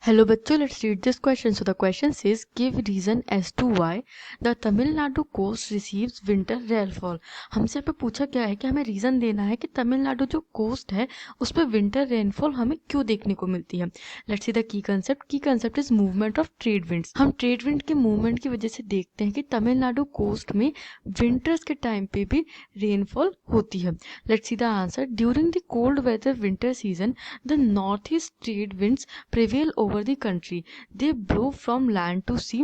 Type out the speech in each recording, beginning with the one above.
Hello बच्चों, let's read this question. So the question says, give reason as to why the Tamil Nadu coast receives winter rainfall. हमसे यहाँ पे पूछा गया है कि हमें रीज़न देना है कि तमिलनाडु जो कोस्ट है उस पर विंटर रेनफॉल हमें क्यों देखने को मिलती है. Let's see the key concept is movement of trade winds. हम ट्रेड विंड के मूवमेंट की वजह से देखते हैं कि तमिलनाडु कोस्ट में विंटर्स के टाइम पे भी रेनफॉल होती है. Let's see the answer. During the cold weather winter season the north east trade winds prevail over the country. They blow from land to sea,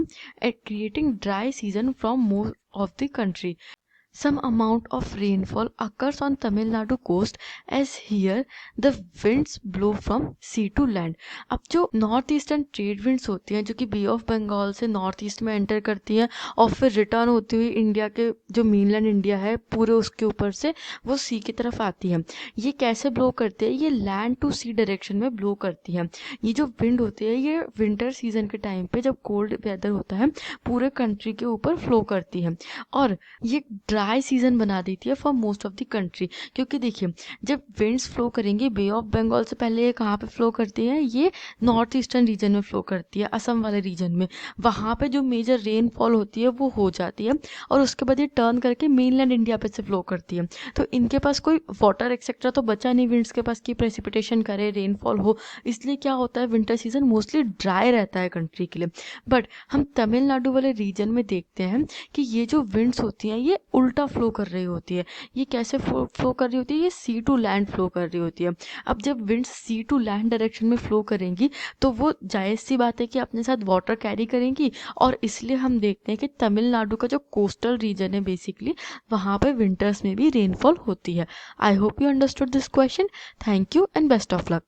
creating dry season from most of the country. Some amount of rainfall occurs on Tamil Nadu coast as here the winds blow from sea to land. अब जो north eastern trade winds होती हैं जो कि बे of Bengal से north east में enter करती हैं और फिर रिटर्न होती हुई इंडिया के जो मेनलैंड इंडिया है पूरे उसके ऊपर से वो सी की तरफ आती हैं. ये कैसे ब्लो करती है? ये लैंड टू सी डायरेक्शन में ब्लो करती है. ये जो विंड होती है ये विंटर सीजन के टाइम पे जब कोल्ड वेदर होता है पूरे कंट्री के ऊपर फ्लो करती है और ये ड्राई सीजन बना देती है for most of the country. क्योंकि देखिए जब विंड्स फ्लो करेंगी बे ऑफ बंगाल से पहले ये कहाँ पे फ्लो करती है? ये नॉर्थ ईस्टर्न रीजन में फ्लो करती है, असम वाले रीजन में. वहाँ पे जो मेजर रेनफॉल होती है वो हो जाती है और उसके बाद ये टर्न करके मेनलैंड इंडिया पे से फ्लो करती है. तो इनके पास कोई वाटर एक्सेट्रा तो बचा नहीं विंड्स के पास कि प्रेसिपिटेशन करे, रेनफॉल हो. इसलिए क्या होता है विंटर सीजन मोस्टली ड्राई रहता है कंट्री के लिए. बट हम तमिलनाडु वाले रीजन में देखते हैं कि ये जो विंड्स होती हैं ये उल्टा फ्लो कर रही होती है. ये कैसे फ्लो कर रही होती है? ये सी टू लैंड फ्लो कर रही होती है. अब जब winds sea to land direction में फ्लो करेंगी तो वो जायज़ सी बात है कि अपने साथ वाटर कैरी करेंगी और इसलिए हम देखते हैं कि तमिलनाडु का जो कोस्टल रीजन है बेसिकली वहाँ पे विंटर्स में भी रेनफॉल होती है. I hope you understood this question. Thank you and best of luck.